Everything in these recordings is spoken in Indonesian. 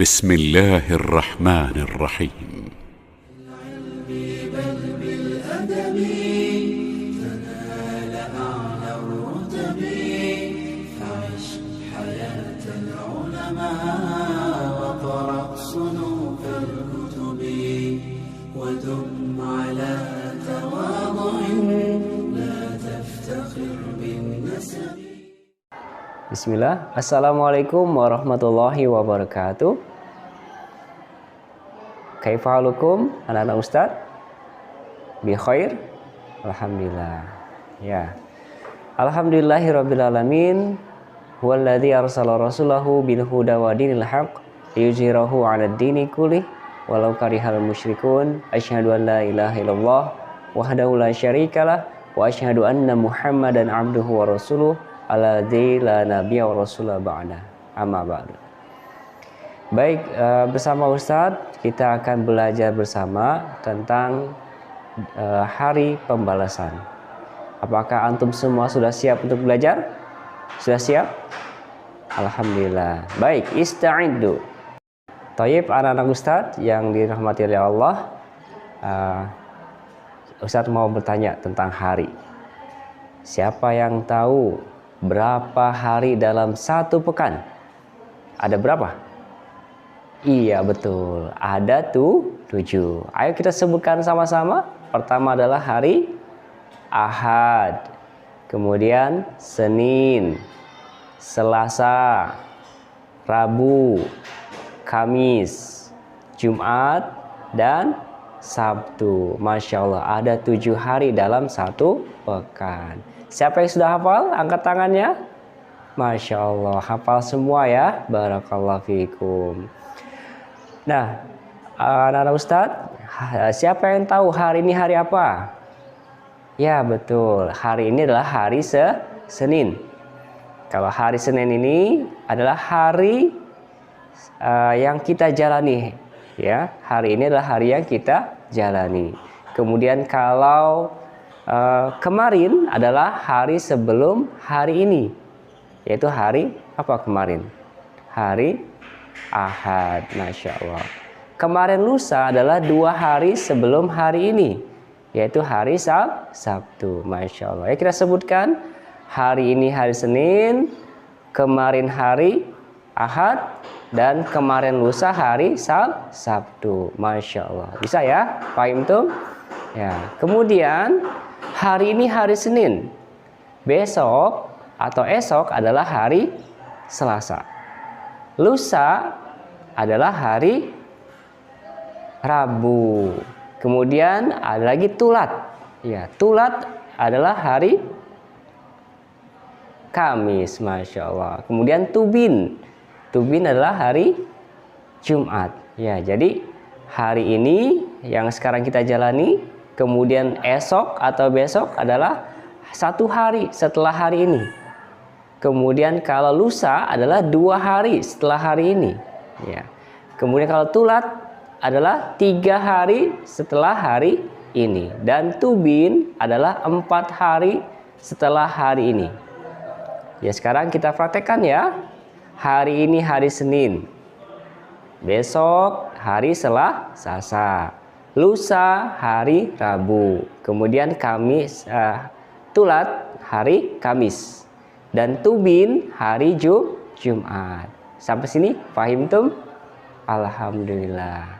بسم الله الرحمن الرحيم. بل بالأدب تنال أعلى الرتب فعش حياة العلماء وقرأ صنوف الكتب ودم على تواضع لا تفتخر بالنسب. Bismillah. Assalamualaikum warahmatullahi wabarakatuh. Kaifahalukum anak-anak Ustadz? Bi khair? Alhamdulillah. Ya. Alhamdulillahirabbil alamin. Huwallazi arsala rasulahu bil huda wa dinil haqq liyuzhirahu 'alad dini kullih walau karihal musyrikun. Asyhadu an la ilaha illallah wahdahu la syarikalah wa asyhadu anna Muhammadan 'abduhu wa rasuluh. Alladzi la nabiyya wa rasula ba'da. Amma ba'du. Baik, bersama Ustadz kita akan belajar bersama tentang hari pembalasan. Apakah antum semua sudah siap untuk belajar? Sudah siap? Alhamdulillah. Baik, ista'iddu. Thayyib, anak-anak Ustadz yang dirahmati oleh Allah, Ustadz mau bertanya tentang hari. Siapa yang tahu berapa hari dalam satu pekan? Ada berapa? Iya betul, ada 7. Ayo kita sebutkan sama-sama. Pertama adalah hari Ahad, kemudian Senin, Selasa, Rabu, Kamis, Jumat, dan Sabtu. Masya Allah, ada 7 hari dalam satu pekan. Siapa yang sudah hafal? Angkat tangannya. Masya Allah, hafal semua ya. Barakallahu fiikum. Nah, anak-anak Ustadz, siapa yang tahu hari ini hari apa? Ya betul, hari ini adalah hari Senin. Kalau hari Senin ini adalah hari yang kita jalani. Ya, hari ini adalah hari yang kita jalani. Kemudian kalau kemarin adalah hari sebelum hari ini, yaitu hari apa kemarin? Hari Ahad. Masya Allah. Kemarin lusa adalah 2 hari sebelum hari ini, yaitu hari Sabtu. Masya Allah. Ya, kita sebutkan hari ini hari Senin, kemarin hari Ahad, dan kemarin lusa hari Sabtu. Masya Allah. Bisa ya? Paham tuh? Ya. Kemudian hari ini hari Senin, besok atau esok adalah hari Selasa. Lusa adalah hari Rabu. Kemudian ada lagi Tulat. Ya, Tulat adalah hari Kamis. Masya Allah. Kemudian Tubin. Tubin adalah hari Jumat. Ya, jadi hari ini yang sekarang kita jalani, kemudian esok atau besok adalah 1 hari setelah hari ini. Kemudian kalau lusa adalah 2 hari setelah hari ini. Ya. Kemudian kalau Tulat adalah 3 hari setelah hari ini. Dan Tubin adalah 4 hari setelah hari ini. Ya, sekarang kita praktekkan ya. Hari ini hari Senin. Besok hari Selasa. Lusa hari Rabu. Kemudian Kamis, Tulat hari Kamis. Dan Tubin hari Jumat. Sampai sini paham tum? Alhamdulillah.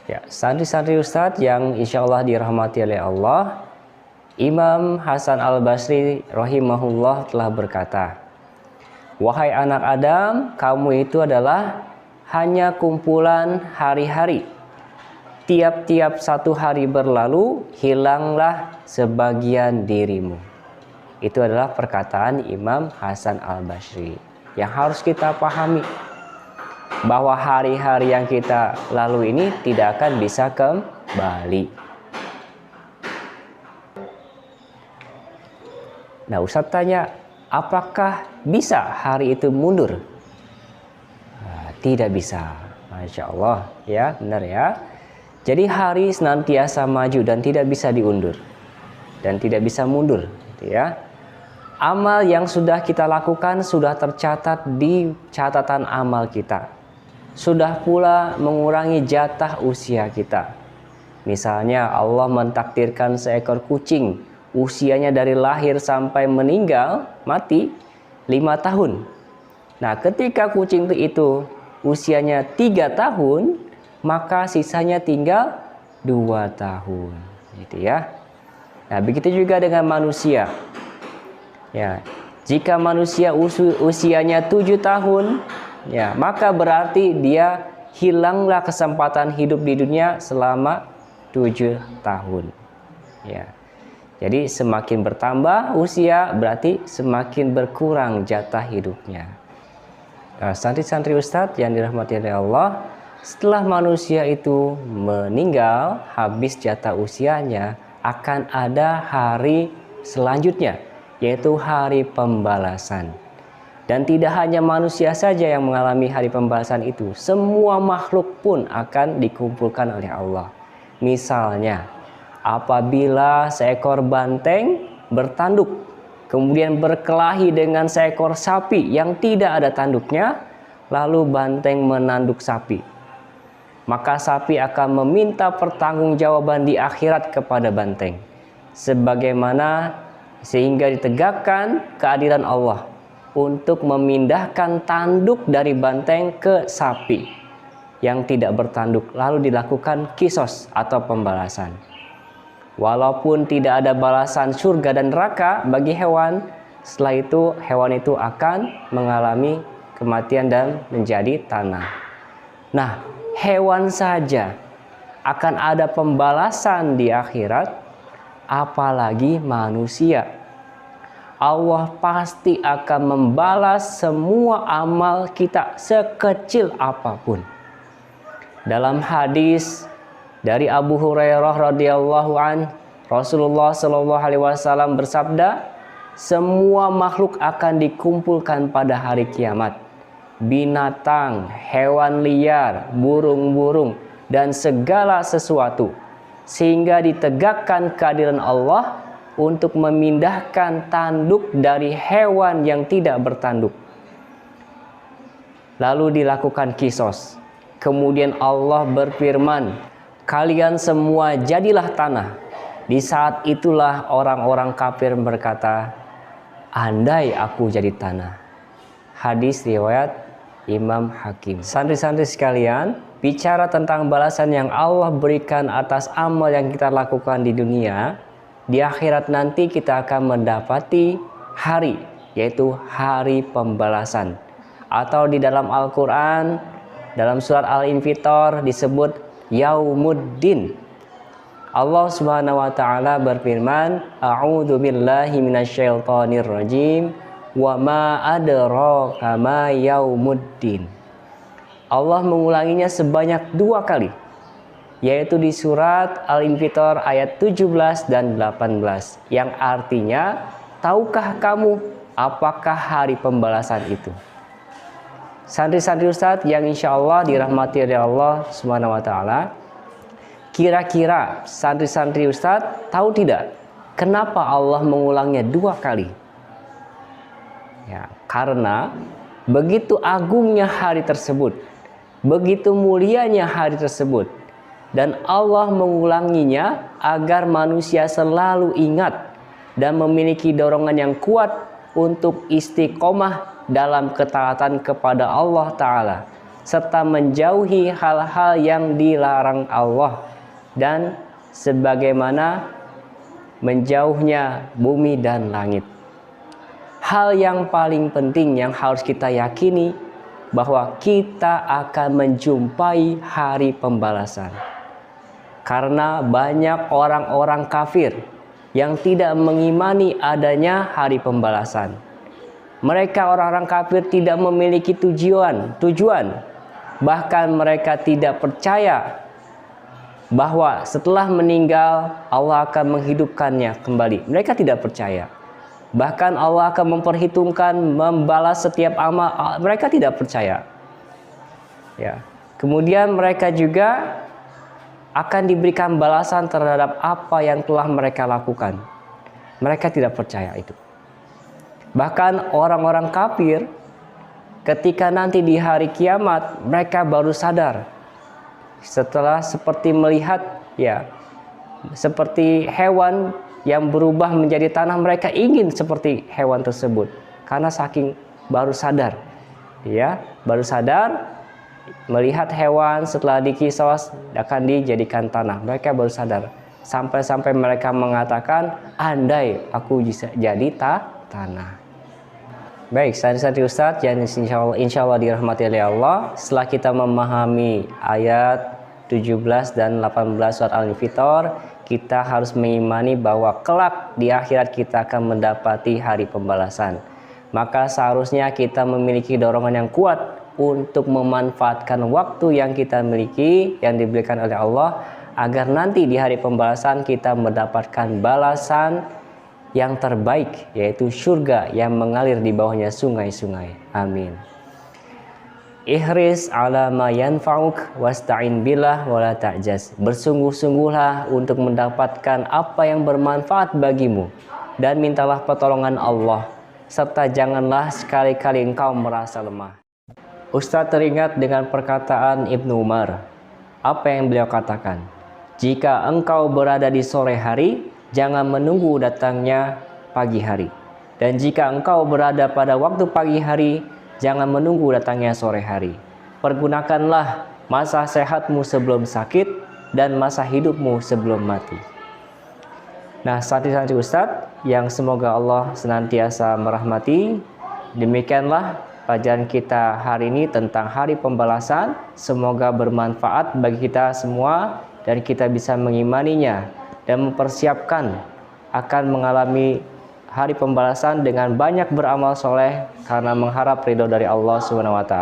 Ya, santri-santri Ustadz yang insya Allah dirahmati oleh Allah, Imam Hasan Al-Basri rahimahullah telah berkata, "Wahai anak Adam, kamu itu adalah hanya kumpulan hari-hari. Tiap-tiap 1 hari berlalu, hilanglah sebagian dirimu." Itu adalah perkataan Imam Hasan Al-Basri yang harus kita pahami, bahwa hari-hari yang kita lalui ini tidak akan bisa kembali. Nah, Ustadz tanya, apakah bisa hari itu mundur? Tidak bisa. Masya Allah, ya benar ya. Jadi hari senantiasa maju dan tidak bisa diundur dan tidak bisa mundur, gitu ya. amal yang sudah kita lakukan sudah tercatat di catatan amal kita. Sudah pula mengurangi jatah usia kita. Misalnya Allah mentakdirkan seekor kucing usianya dari lahir sampai meninggal mati 5 tahun. Nah, ketika kucing itu usianya 3 tahun, maka sisanya tinggal 2 tahun, gitu ya. Nah, begitu juga dengan manusia. Ya, jika manusia usianya 7 tahun, ya, maka berarti dia hilanglah kesempatan hidup di dunia selama 7 tahun. Ya. Jadi semakin bertambah usia berarti semakin berkurang jatah hidupnya. Nah, santri-santri Ustadz yang dirahmati oleh Allah, setelah manusia itu meninggal, habis jatah usianya, akan ada hari selanjutnya, yaitu hari pembalasan. Dan tidak hanya manusia saja yang mengalami hari pembalasan itu, semua makhluk pun akan dikumpulkan oleh Allah. Misalnya, apabila seekor banteng bertanduk, kemudian berkelahi dengan seekor sapi yang tidak ada tanduknya, lalu banteng menanduk sapi, maka sapi akan meminta pertanggungjawaban di akhirat kepada banteng, sebagaimana sehingga ditegakkan keadilan Allah untuk memindahkan tanduk dari banteng ke sapi yang tidak bertanduk, lalu dilakukan kisos atau pembalasan. Walaupun tidak ada balasan surga dan neraka bagi hewan, setelah itu hewan itu akan mengalami kematian dan menjadi tanah. Nah, hewan saja akan ada pembalasan di akhirat, apalagi manusia. Allah pasti akan membalas semua amal kita sekecil apapun. Dalam hadis dari Abu Hurairah radhiyallahu an, Rasulullah shallallahu alaihi wasallam bersabda, semua makhluk akan dikumpulkan pada hari kiamat. Binatang, hewan liar, burung-burung, dan segala sesuatu, sehingga ditegakkan keadilan Allah untuk memindahkan tanduk dari hewan yang tidak bertanduk. Lalu dilakukan kisos. Kemudian Allah berfirman, kalian semua jadilah tanah. Di saat itulah orang-orang kafir berkata, andai aku jadi tanah. Hadis riwayat Imam Hakim. Santri-santri sekalian, bicara tentang balasan yang Allah berikan atas amal yang kita lakukan di dunia, di akhirat nanti kita akan mendapati hari, yaitu hari pembalasan. Atau di dalam Al-Quran, dalam surat Al-Infitor disebut Yaumuddin. Allah Subhanahu wa taala berfirman, A'udzu billahi minasyaitonir rajim, wa ma adraka ma yaumuddin. Allah mengulanginya sebanyak 2 kali, yaitu di surat Al-Infitor ayat 17 dan 18, yang artinya, tahukah kamu apakah hari pembalasan itu? Santri-santri Ustadz yang insya Allah dirahmati oleh Allah Subhanahu wa taala, kira-kira santri-santri Ustadz tahu tidak kenapa Allah mengulangnya 2 kali? Ya, karena begitu agungnya hari tersebut, begitu mulianya hari tersebut, dan Allah mengulanginya agar manusia selalu ingat dan memiliki dorongan yang kuat untuk istiqomah dalam ketaatan kepada Allah Ta'ala, serta menjauhi hal-hal yang dilarang Allah, dan sebagaimana menjauhnya bumi dan langit. Hal yang paling penting yang harus kita yakini, bahwa kita akan menjumpai hari pembalasan. Karena banyak orang-orang kafir yang tidak mengimani adanya hari pembalasan. Mereka orang-orang kafir tidak memiliki tujuan. Bahkan mereka tidak percaya bahwa setelah meninggal Allah akan menghidupkannya kembali. Mereka tidak percaya. Bahkan Allah akan memperhitungkan, membalas setiap amal. Mereka tidak percaya. Ya. Kemudian mereka juga akan diberikan balasan terhadap apa yang telah mereka lakukan. Mereka tidak percaya itu. Bahkan orang-orang kafir ketika nanti di hari kiamat mereka baru sadar setelah seperti melihat ya seperti hewan yang berubah menjadi tanah, mereka ingin seperti hewan tersebut karena saking baru sadar ya, baru sadar melihat hewan setelah dikisos akan dijadikan tanah. Mereka baru sadar sampai-sampai mereka mengatakan, andai aku bisa jadi tanah. Baik, santri-santri Ustadz yang insya Allah dirahmati oleh Allah, setelah kita memahami ayat 17 dan 18 surat Al-Infitor, kita harus mengimani bahwa kelak di akhirat kita akan mendapati hari pembalasan. Maka seharusnya kita memiliki dorongan yang kuat untuk memanfaatkan waktu yang kita miliki, yang diberikan oleh Allah, agar nanti di hari pembalasan kita mendapatkan balasan yang terbaik, yaitu surga yang mengalir di bawahnya sungai-sungai. Amin. Ihris ala ma yanfa'uk wasta'in billah wala ta'jaz. Bersungguh-sungguhlah untuk mendapatkan apa yang bermanfaat bagimu dan mintalah pertolongan Allah, serta janganlah sekali-kali engkau merasa lemah. Ustadz teringat dengan perkataan Ibnu Umar. Apa yang beliau katakan? Jika engkau berada di sore hari, jangan menunggu datangnya pagi hari. Dan jika engkau berada pada waktu pagi hari, jangan menunggu datangnya sore hari. Pergunakanlah masa sehatmu sebelum sakit dan masa hidupmu sebelum mati. Nah, santri-santri Ustadz yang semoga Allah senantiasa merahmati, demikianlah pelajaran kita hari ini tentang hari pembalasan. Semoga bermanfaat bagi kita semua dan kita bisa mengimaninya dan mempersiapkan akan mengalami hari pembalasan dengan banyak beramal soleh karena mengharap ridho dari Allah SWT.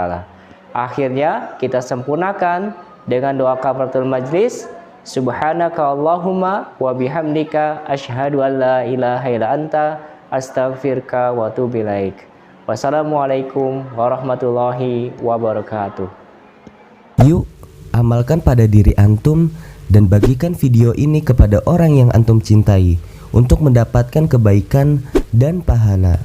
Akhirnya kita sempurnakan dengan doa kafaratul majlis. Subhanaka Allahumma wa bihamdika asyhadu an la ilaha illa anta astaghfiruka wa atubu ilaik. Wassalamualaikum warahmatullahi wabarakatuh. Yuk, amalkan pada diri antum dan bagikan video ini kepada orang yang antum cintai untuk mendapatkan kebaikan dan pahala.